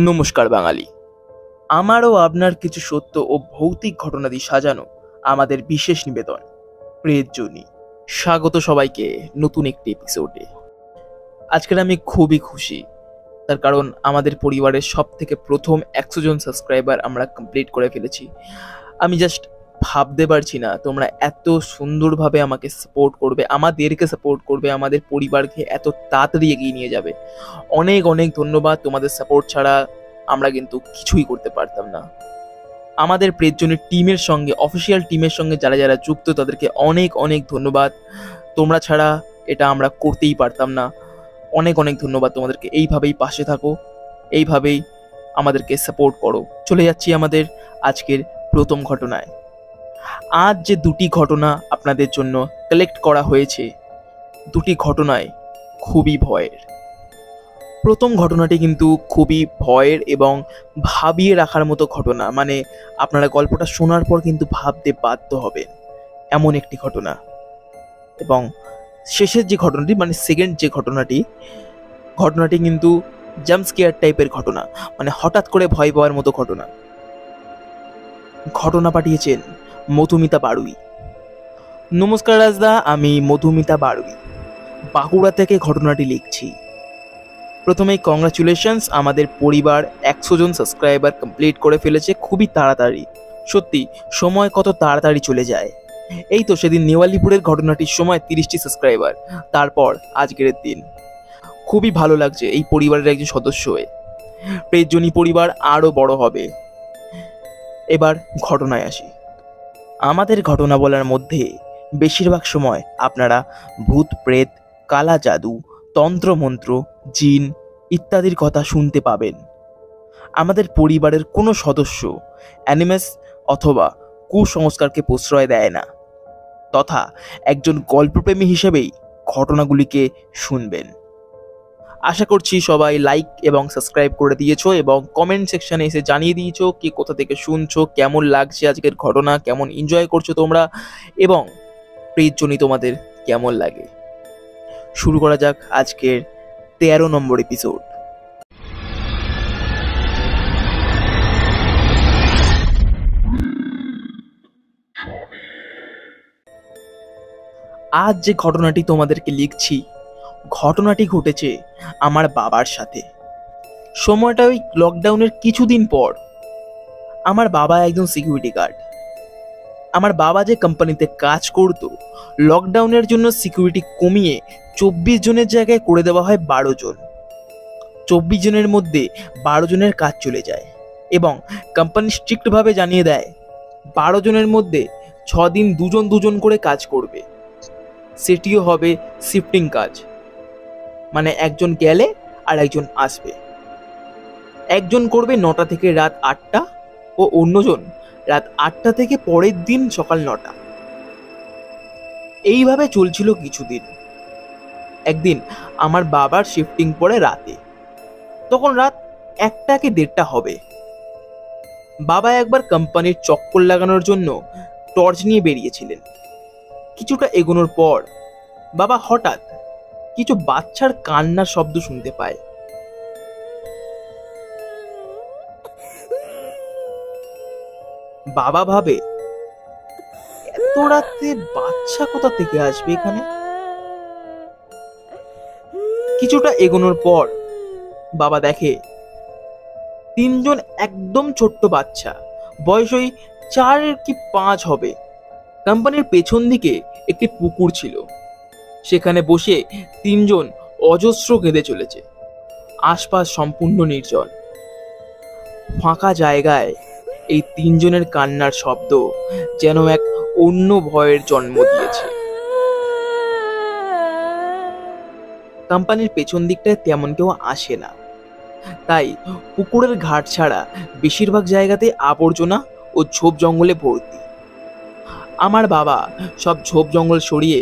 নমস্কার বাঙালি। আমারও আপনার কিছু সত্য ও ভৌতিক ঘটনা দিয়ে সাজানো আমাদের বিশেষ নিবেদন প্রেতজনী। স্বাগত সবাইকে নতুন একটি এপিসোডে। আজকের আমি খুবই খুশি, তার কারণ আমাদের পরিবারের সব থেকে প্রথম 100 জন সাবস্ক্রাইবার আমরা কমপ্লিট করে ফেলেছি। আমি জাস্ট ভাবতে পারছি না তোমরা এত সুন্দরভাবে আমাকে সাপোর্ট করবে, আমাদেরকে সাপোর্ট করবে, আমাদের পরিবারকে এত তাড়াতাড়ি এগিয়ে নিয়ে যাবে। অনেক অনেক ধন্যবাদ। তোমাদের সাপোর্ট ছাড়া আমরা কিন্তু কিছুই করতে পারতাম না। আমাদের প্রেতজনের টিমের সঙ্গে, অফিসিয়াল টিমের সঙ্গে যারা যারা যুক্ত, তাদেরকে অনেক অনেক ধন্যবাদ। তোমরা ছাড়া এটা আমরা করতেই পারতাম না। অনেক অনেক ধন্যবাদ তোমাদেরকে। এইভাবেই পাশে থাকো, এইভাবেই আমাদেরকে সাপোর্ট করো। চলে যাচ্ছি আমাদের আজকের প্রথম ঘটনায়। আজ যে দুটি ঘটনা আপনাদের জন্য কালেক্ট করা হয়েছে, দুটি ঘটনায় খুবই ভয়ের। প্রথম ঘটনাটি কিন্তু খুবই ভয়ের এবং ভাবিয়ে রাখার মতো ঘটনা। মানে আপনারা গল্পটা শোনার পর কিন্তু ভাবতে বাধ্য হবেন, এমন একটি ঘটনা। এবং শেষের যে ঘটনাটি, মানে সেকেন্ড যে ঘটনাটি কিন্তু জাম্প স্কেয়ার টাইপের ঘটনা, মানে হঠাৎ করে ভয় পাওয়ার মতো ঘটনা। ঘটনা পাঠিয়েছেন মধুমিতা বাড়ুই। নমস্কার রাজদা, আমি মধুমিতা বাড়ুই, বাঁকুড়া থেকে ঘটনাটি লিখছি। প্রথমেই কংগ্রাচুলেশনস, আমাদের পরিবার 100 জন সাবস্ক্রাইবার কমপ্লিট করে ফেলেছে খুবই তাড়াতাড়ি। সত্যি সময় কত তাড়াতাড়ি চলে যায়। এই তো সেদিন নেওয়ালিপুরের ঘটনাটির সময় 30টি সাবস্ক্রাইবার, তারপর আজকের দিন। খুবই ভালো লাগছে এই পরিবারের একজন সদস্য হয়ে। প্রেতজনী পরিবার আরও বড় হবে। এবার ঘটনায় আসি। আমাদের ঘটনা বলার মধ্যে বেশিরভাগ সময় আপনারা ভূত প্রেত, কালা জাদু, তন্ত্রমন্ত্র, জিন ইত্যাদির কথা শুনতে পাবেন। আমাদের পরিবারের কোনো সদস্য অ্যানিমেস অথবা কুসংস্কারকে প্রশ্রয় দেয় না, তথা একজন গল্পপ্রেমী হিসেবেই ঘটনাগুলিকে শুনবেন। আশা করছি সবাই লাইক এবং সাবস্ক্রাইব করে দিয়েছো এবং কমেন্ট সেকশনে এসে জানিয়ে দিয়েছো কি কোথা থেকে শুনছো, কেমন লাগছে আজকের ঘটনা, কেমন এনজয় করছো তোমরা, এবং প্রেতজনী তোমাদের কেমন লাগে। শুরু করা যাক আজকের 13 নম্বর এপিসোড। আজ যে ঘটনাটি তোমাদেরকে লিখছি, ঘটনাটি ঘটেছে আমার বাবার সাথে। সময়টা ওই লকডাউনের কিছুদিন পর। আমার বাবা একজন সিকিউরিটি গার্ড। আমার বাবা যে কোম্পানিতে কাজ করতো, লকডাউনের জন্য সিকিউরিটি কমিয়ে 24 জনের জায়গায় করে দেওয়া হয় 12 জন। 24 জনের মধ্যে 12 জনের কাজ চলে যায় এবং কোম্পানি স্ট্রিক্টভাবে জানিয়ে দেয় 12 জনের মধ্যে 6 দিন দুজন দুজন করে কাজ করবে। সেটিও হবে শিফটিং কাজ, মানে একজন গেলে আর একজন আসবে। একজন করবে 9টা থেকে রাত 8টা ও অন্যজন রাত 8টা থেকে পরের দিন সকাল 9টা। এইভাবে চলছিল কিছুদিন। একদিন আমার বাবার শিফটিং পড়ে রাতে, তখন রাত 1টা কি 1:30 হবে। বাবা একবার কোম্পানির চক্কর লাগানোর জন্য টর্চ নিয়ে বেরিয়েছিলেন। কিছুটা এগোনোর পর বাবা হঠাৎ কিছু বাচ্চার কান্নার শব্দ শুনতে পায়। বাবা ভাবে, এত রাতে বাচ্চা কোথা থেকে আসবে এখানে। কিছুটা এগোনোর পর বাবা দেখে 3 জন একদম ছোট্ট বাচ্চা, বয়স ওই 4 কি 5 হবে। কোম্পানির পেছন দিকে একটি পুকুর ছিল, সেখানে বসে 3 জন অজস্র কেঁদে চলেছে। আশপাশ সম্পূর্ণ নির্জন, ফাঁকা জায়গায় এই 3 জনের কান্নার শব্দ যেন এক অন্য ভয়ের জন্ম দিয়েছে। কোম্পানির পেছন দিকটায় তেমন কেউ আসে না, তাই পুকুরের ঘাট ছাড়া বেশিরভাগ জায়গাতে আবর্জনা ও ঝোপ জঙ্গলে ভর্তি। আমার বাবা সব ঝোপ জঙ্গল সরিয়ে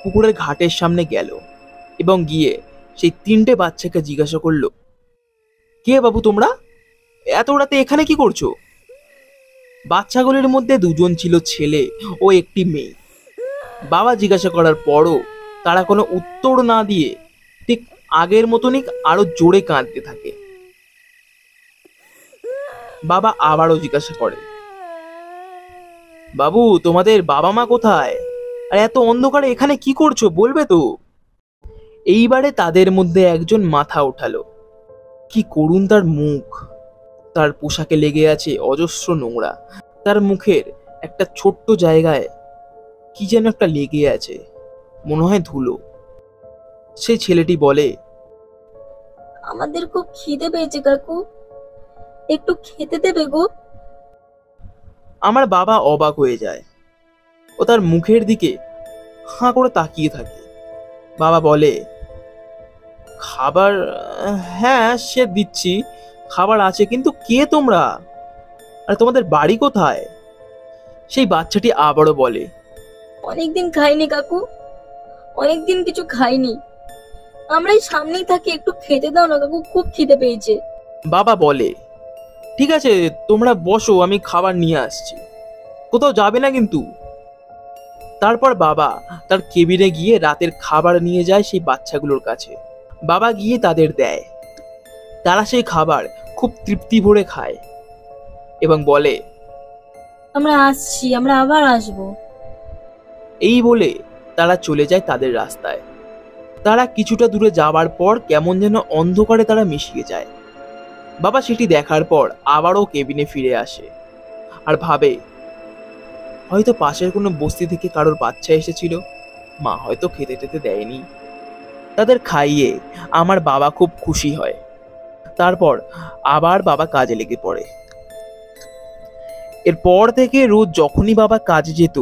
পুকুরের ঘাটের সামনে গেল এবং গিয়ে সেই 3টে বাচ্চাকে জিজ্ঞাসা করলো, কে বাবু তোমরা, এত রাতে এখানে কি করছো? বাচ্চাগুলির মধ্যে 2 জন ছিল ছেলে ও একটি মেয়ে। বাবা জিজ্ঞাসা করার পরও তারা কোনো উত্তর না দিয়ে ঠিক আগের মতনই আরো জোরে কাঁদতে থাকে। বাবা আবারও জিজ্ঞাসা করে, বাবু তোমাদের বাবা মা কোথায়? আর এত অন্ধকারে এখানে কি করছো, বলবে তো? এইবারে তাদের মধ্যে একজন মাথা ওঠালো। কি করুণ তার মুখ, তার পোশাকে লেগে আছে অজস্র নোংরা, তার মুখের একটা ছোট্ট জায়গায় কি যেন একটা লেগে আছে, মনে হয় ধুলো। সেই ছেলেটি বলে, আমাদের খুব খিদে পেয়েছে কাকু, একটু খেতে দেবে গো? আমার বাবা অবাক হয়ে যায় ও তার মুখের দিকে হাঁ করে তাকিয়ে থাকে। বাবা বলে, খাবার? হ্যাঁ সে দিচ্ছি, খাবার আছে, কিন্তু কে তোমরা, আর তোমাদের বাড়ি কোথায়? সেই বাচ্চাটি আবারও বলে, অনেকদিন খাইনি কাকু, অনেকদিন কিছু খাইনি। আমরা এই সামনেই থাকি, একটু খেতে দাও না কাকু, খুব খিদে পেয়েছে। বাবা বলে, ঠিক আছে তোমরা বসো, আমি খাবার নিয়ে আসছি, কোথাও যাবে না কিন্তু। তারপর বাবা তার কেবিনে গিয়ে রাতের খাবার নিয়ে যায় সেই বাচ্চাগুলোর কাছে। বাবা গিয়ে তাদের দেয়, তারা সেই খাবার খুব তৃপ্তি ভরে খায় এবং বলে, আমরা আসছি, আমরা আবার আসবো। এই বলে তারা চলে যায় তাদের রাস্তায়। তারা কিছুটা দূরে যাওয়ার পর কেমন যেন অন্ধকারে তারা মিশিয়ে যায়। বাবা সেটি দেখার পর আবারও কেবিনে ফিরে আসে আর ভাবে, হয়তো পাশের কোনো বস্তি থেকে কারোর বাচ্চা এসেছিল, মা হয়তো খেতে টেতে দেয়নি। তাদের খাইয়ে আমার বাবা খুব খুশি হয়। তারপর আবার বাবা কাজে লেগে পড়ে। এরপর থেকে রোজ যখনই বাবা কাজে যেত,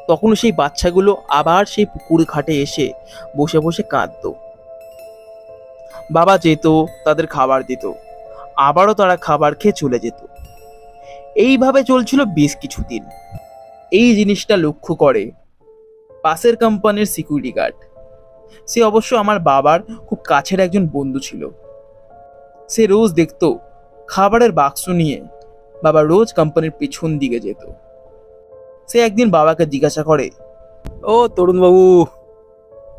তখন সেই বাচ্চাগুলো আবার সেই পুকুর ঘাটে এসে বসে বসে কাঁদতো। বাবা যেত, তাদের খাবার দিত, আবারও তারা খাবার খেয়ে চলে যেত। এইভাবে চলছিল বেশ কিছুদিন। এই জিনিসটা লক্ষ্য করে পাশের কোম্পানির সিকিউরিটি গার্ড। সে অবশ্য আমার বাবার খুব কাছের একজন বন্ধু ছিল। সে রোজ দেখতো খাবারের বাক্স নিয়ে বাবা রোজ কোম্পানির পিছন দিকে যেত। সে একদিন বাবাকে জিজ্ঞাসা করে, ও তরুণ বাবু,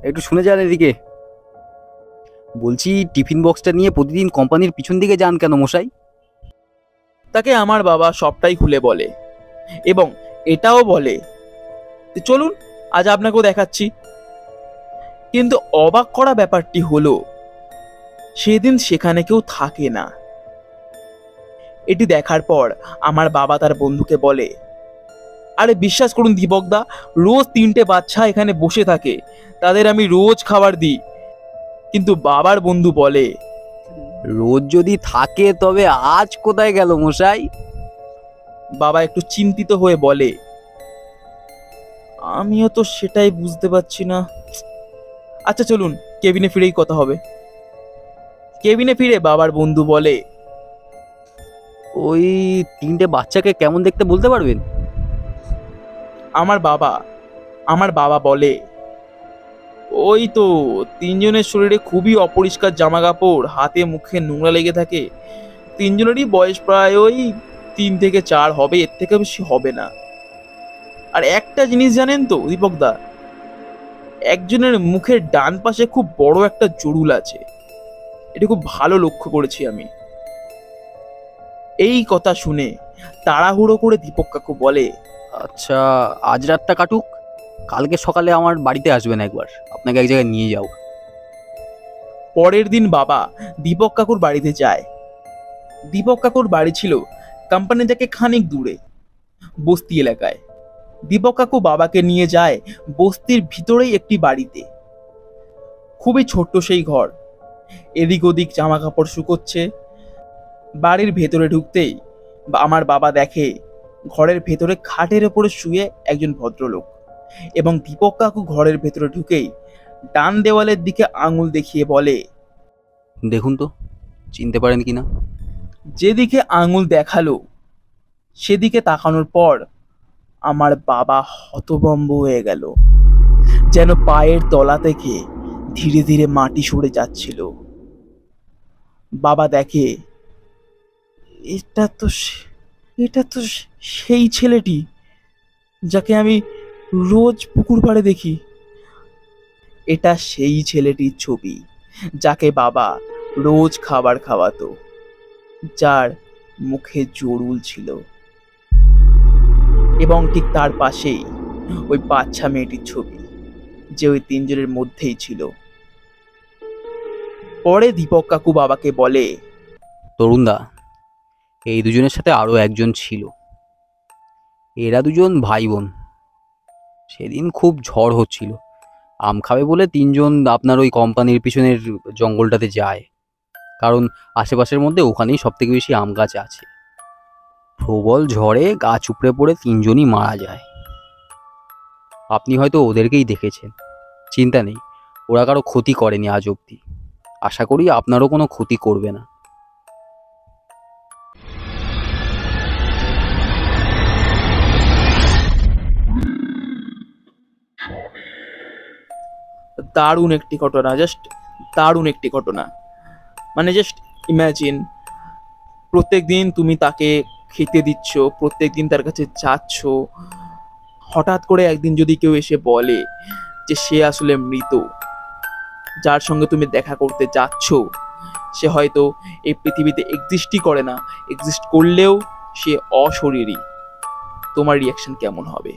একটু শুনে যান এদিকে। বলছি, টিফিন বক্সটা নিয়ে প্রতিদিন কোম্পানির পিছন দিকে যান কেন মশাই? তাকে আমার বাবা সবটাই খুলে বলে এবং এটাও বলে, চলুন আজ আপনাকেও দেখাচ্ছি। কিন্তু অবাক করা ব্যাপারটি হলো, সেদিন সেখানে কেউ থাকে না। এটি দেখার পর আমার বাবা তার বন্ধুকে বলে, আরে বিশ্বাস করুন দীপকদা, রোজ 3টে বাচ্চা এখানে বসে থাকে, তাদের আমি রোজ খাবার দিই। কিন্তু বাবার বন্ধু বলে, রোজ যদি থাকে তবে আজ কোথায় গেল মশাই? বাবা একটু চিন্তিত হয়ে বলে, আমিও তো সেটাই বুঝতে পারছি না। আচ্ছা চলুন কেবিনে ফিরেই কথা হবে। কেবিনে ফিরে বাবার বন্ধু বলে, ওই 3টে বাচ্চাকে কেমন দেখতে বলতে পারবেন? আমার বাবা বলে, ওই তো 3জনের শরীরে খুবই অপরিষ্কার জামা কাপড়, হাতে মুখে নোংরা লেগে থাকে। 3জনেরই বয়স প্রায় ওই 3 থেকে 4 হবে, এর থেকে বেশি হবে না। আর একটা জিনিস জানেন তো দীপকদা, একজনের মুখের ডান পাশে খুব বড় একটা জরুল আছে, এটা খুব ভালো লক্ষ্য করেছি আমি। এই কথা শুনে তাড়াহুড়ো করে দীপক কাকু বলে, আচ্ছা, আজ রাতটা কাটুক, কালকে সকালে আমার বাড়িতে আসবেন একবার, আপনাকে এক জায়গায় নিয়ে যাও। পরের দিন বাবা দীপক কাকুর বাড়িতে যায়। দীপক কাকুর বাড়ি ছিল কোম্পানি থেকে খানিক দূরে, বস্তি এলাকায়। দীপক কাকু বাবাকে নিয়ে যায় বস্তির ভিতরেই একটি বাড়িতে। খুবই ছোট্ট সেই ঘর, এদিক ওদিক জামা কাপড় শুকোচ্ছে। বাড়ির ভেতরে ঢুকতেই আমার বাবা দেখে ঘরের ভেতরে খাটের ওপরে শুয়ে একজন ভদ্রলোক, এবং দীপক কাকু ঘরের ভেতরে ঢুকেই ডান দেওয়ালের দিকে আঙুল দেখিয়ে বলে, দেখুন তো চিনতে পারেন কিনা। যেদিকে আঙুল দেখালো সেদিকে তাকানোর পর আমার বাবা হতভম্ব হয়ে গেল, যেন পায়ের তলা থেকে ধীরে ধীরে মাটি সরে যাচ্ছিল। বাবা দেখে এটা তো সেই ছেলেটি যাকে আমি রোজ পুকুর পাড়ে দেখি। এটা সেই ছেলেটির ছবি যাকে বাবা রোজ খাবার খাওয়াতো, যার মুখে জরুল ছিল, এবং ঠিক তার পাশেই ওই বাচ্চা মেয়েটির ছবি, যে ওই তিনজনের মধ্যেই ছিল। পরে দীপক কাকু বাবাকে বলে, তরুণদা, এই দুজনের সাথে আরো একজন ছিল। এরা দুজন ভাই বোন। সেদিন খুব ঝড় হচ্ছিল, আম খাবে বলে তিনজন আপনার ওই কোম্পানির পিছনের জঙ্গলটাতে যায়, কারণ আশেপাশের মধ্যে ওখানেই সব থেকে বেশি আম গাছ আছে। প্রবল ঝড়ে গাছ উপড়ে পড়ে তিনজনই মারা যায়। আপনি হয়তো ওদেরকেই দেখেছেন। চিন্তা নেই, ওরা কারো ক্ষতি করেনি আজ অবধি। আশা করি আপনারও কোনো ক্ষতি করবে না। দারুণ একটি ঘটনা, জাস্ট দারুণ একটি ঘটনা। মানে জাস্ট ইমাজিন, প্রত্যেকদিন তুমি তাকে খেতে দিচ্ছ, প্রত্যেকদিন তার কাছে যাচ্ছ, হঠাৎ করে একদিন যদি কেউ এসে বলে যে সে আসলে মৃত, যার সঙ্গে তুমি দেখা করতে যাচ্ছ সে হয়তো এই পৃথিবীতে এক্সিস্টই করে না, এক্সিস্ট করলেও সে অশরীরী, তোমার রিয়াকশন কেমন হবে?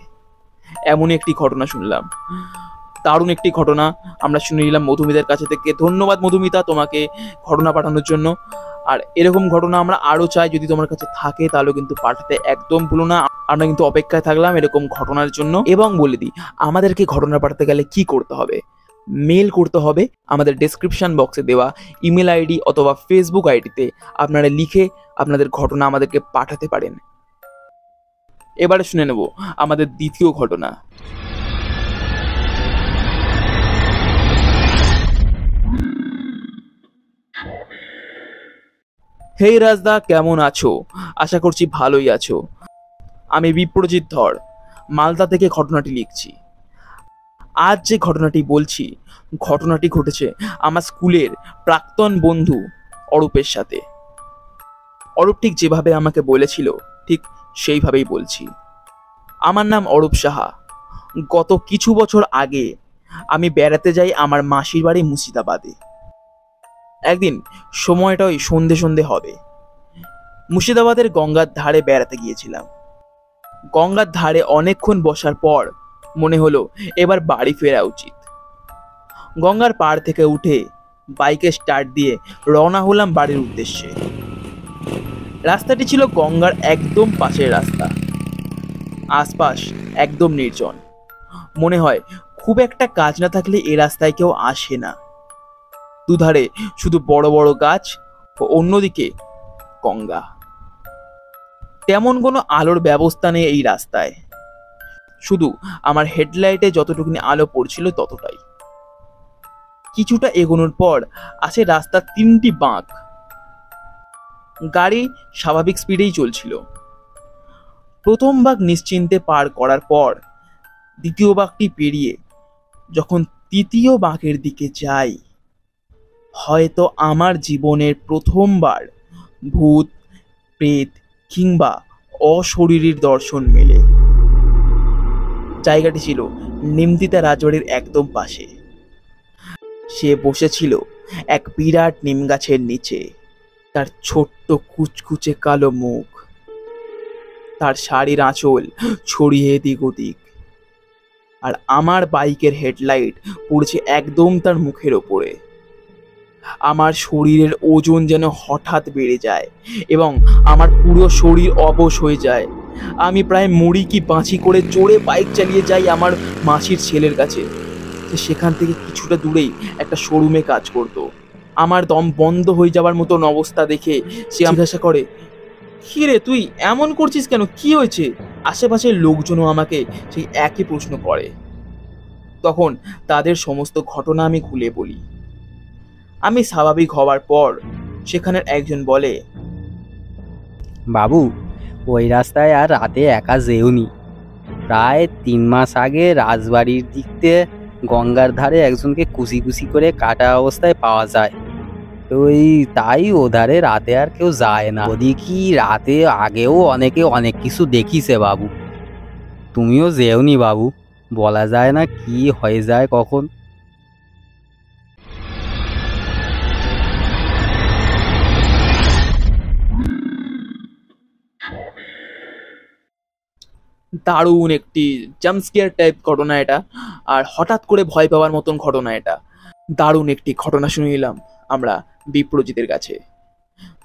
এমনই একটি ঘটনা শুনলাম, দারুণ একটি ঘটনা আমরা শুনে নিলাম মধুমিতার কাছে থেকে। ধন্যবাদ মধুমিতা তোমাকে ঘটনা পাঠানোর জন্য। আর এরকম ঘটনা আমরা আরো চাই, যদি তোমার কাছে থাকে তাহলে কিন্তু পাঠাতে একদম ভুলো না। আমরা কিন্তু অপেক্ষায় থাকলাম এরকম ঘটনার জন্য। এবং বলে দিই, আমাদেরকে ঘটনা পাঠাতে গেলে কি করতে হবে? মেল করতে হবে আমাদের ডেসক্রিপশন বক্সে দেওয়া ইমেল আইডি অথবা ফেসবুক আইডিতে আপনারা লিখে আপনাদের ঘটনা আমাদেরকে পাঠাতে পারেন। এবারে শুনে নেব আমাদের দ্বিতীয় ঘটনা। হেই রাজদা, কেমন আছো? আশা করছি ভালোই আছো। আমি বিপ্রজিৎ ধর, মালদা থেকে ঘটনাটি লিখছি। আজ যে ঘটনাটি বলছি, ঘটনাটি ঘটেছে আমার স্কুলের প্রাক্তন বন্ধু অরূপের সাথে। অরূপ ঠিক যেভাবে আমাকে বলেছিল ঠিক সেইভাবেই বলছি। আমার নাম অরূপ সাহা। গত কিছু বছর আগে আমি বেড়াতে যাই আমার মাসির বাড়ি মুর্শিদাবাদে। একদিন সময়টা ওই সন্ধে সন্ধে হবে। মুর্শিদাবাদের গঙ্গার ধারে বেড়াতে গিয়েছিলাম। গঙ্গার ধারে অনেকক্ষণ বসার পর মনে হলো এবার বাড়ি ফেরা উচিত। গঙ্গার পাড় থেকে উঠে বাইকে স্টার্ট দিয়ে রওনা হলাম বাড়ির উদ্দেশ্যে। রাস্তাটি ছিল গঙ্গার একদম পাশের রাস্তা, আশপাশ একদম নির্জন। মনে হয় খুব একটা কাজ না থাকলে এ রাস্তায় কেউ আসে না। দুধারে শুধু বড় বড় গাছ ও অন্যদিকে গঙ্গা। তেমন কোনো আলোর ব্যবস্থা নেই এই রাস্তায়, শুধু আমার হেডলাইটে যতটুকুনি আলো পড়ছিল ততটাই। কিছুটা এগোনোর পর আসে রাস্তার 3টি বাঁক। গাড়ি স্বাভাবিক স্পিডেই চলছিল। প্রথম বাঁক নিশ্চিন্তে পার করার পর দ্বিতীয় বাঁকটি পেরিয়ে যখন তৃতীয় বাঁকের দিকে যাই, হয়তো আমার জীবনের প্রথমবার ভূত, প্রেত কিংবা অশরীরীর দর্শন মেলে। জায়গাটি ছিল নিমতিতা রাজবাড়ির একদম পাশে। সে বসেছিল এক বিরাট নিম গাছের নিচে। তার ছোট্ট কুচকুচে কালো মুখ, তার শাড়ির আঁচল ছড়িয়ে এদিক ওদিক, আর আমার বাইকের হেডলাইট পড়ছে একদম তার মুখের ওপরে। আমার শরীরের ওজন যেন হঠাৎ বেড়ে যায় এবং আমার পুরো শরীর অবশ হয়ে যায়। আমি প্রায় মুড়ি কি বাঁচি করে জোরে বাইক চালিয়ে যাই আমার মাসির ছেলের কাছে। সেখান থেকে কিছুটা দূরেই একটা শোরুমে কাজ করত। আমার দম বন্ধ হয়ে যাওয়ার মতন অবস্থা দেখে সে জিজ্ঞাসা করে, কি রে তুই এমন করছিস কেন, কি হয়েছে? আশেপাশের লোকজনও আমাকে সেই একই প্রশ্ন করে। তখন তাদের সমস্ত ঘটনা আমি খুলে বলি। আমি স্বাভাবিক হওয়ার পর সেখানের একজন বলে, বাবু, ওই রাস্তায় আর রাতে একা যেওনি। প্রায় 3 মাস আগে রাজবাড়ির দিক দিয়ে গঙ্গার ধারে একজনকে কুচি কুচি করে কাটা অবস্থায় পাওয়া যায়। তো তাই ওধারে রাতে আর কেউ যায় না। ওদিকে রাতে আগেও অনেকে অনেক কিছু দেখিছে বাবু। তুমিও যেওনি বাবু, বলা যায় না কি হয়ে যায় কখন। দারুণ একটি জাম্পস্কেয়ার টাইপ ঘটনা এটা, আর হঠাৎ করে ভয় পাওয়ার মতন ঘটনা এটা। দারুণ একটি ঘটনা শুনে নিলাম আমরা বিপ্রজিতের কাছে।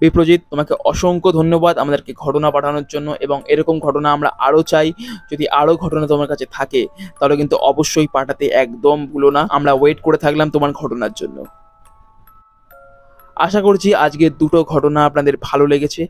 বিপ্রজিৎ, তোমাকে অসংখ্য ধন্যবাদ আমাদেরকে ঘটনা পাঠানোর জন্য, এবং এরকম ঘটনা আমরা আরও চাই। যদি আরও ঘটনা তোমার কাছে থাকে তাহলে কিন্তু অবশ্যই পাঠাতে একদম ভুলো না। আমরা ওয়েট করে থাকলাম তোমার ঘটনার জন্য। আশা করছি আজকের দুটো ঘটনা আপনাদের ভালো লেগেছে।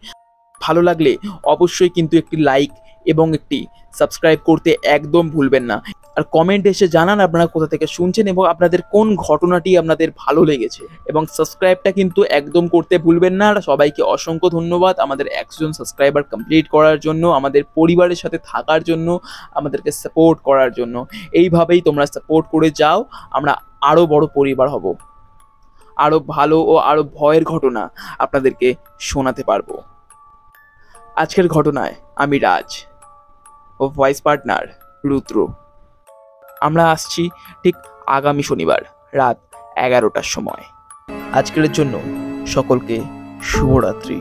ভালো লাগলে অবশ্যই কিন্তু একটি লাইক এবং একটি সাবস্ক্রাইব করতে একদম ভুলবেন না। আর কমেন্ট এসে জানান আপনারা কোথা থেকে শুনছেন এবং আপনাদের কোন ঘটনাটি আপনাদের ভালো লেগেছে, এবং সাবস্ক্রাইবটা কিন্তু একদম করতে ভুলবেন না। আর সবাইকে অসংখ্য ধন্যবাদ আমাদের 100 জন সাবস্ক্রাইবার কমপ্লিট করার জন্য, আমাদের পরিবারের সাথে থাকার জন্য, আমাদেরকে সাপোর্ট করার জন্য। এইভাবেই তোমরা সাপোর্ট করে যাও, আমরা আরও বড় পরিবার হব, আরও ভালো ও আরও ভয়ের ঘটনা আপনাদেরকে শোনাতে পারবো। আজকের ঘটনায় আমি রাজ ও ভয়েস পার্টনার রুদ্র। আমরা আসছি ঠিক আগামী শনিবার রাত 11টার সময়। আজকের জন্য সকলকে শুভরাত্রি।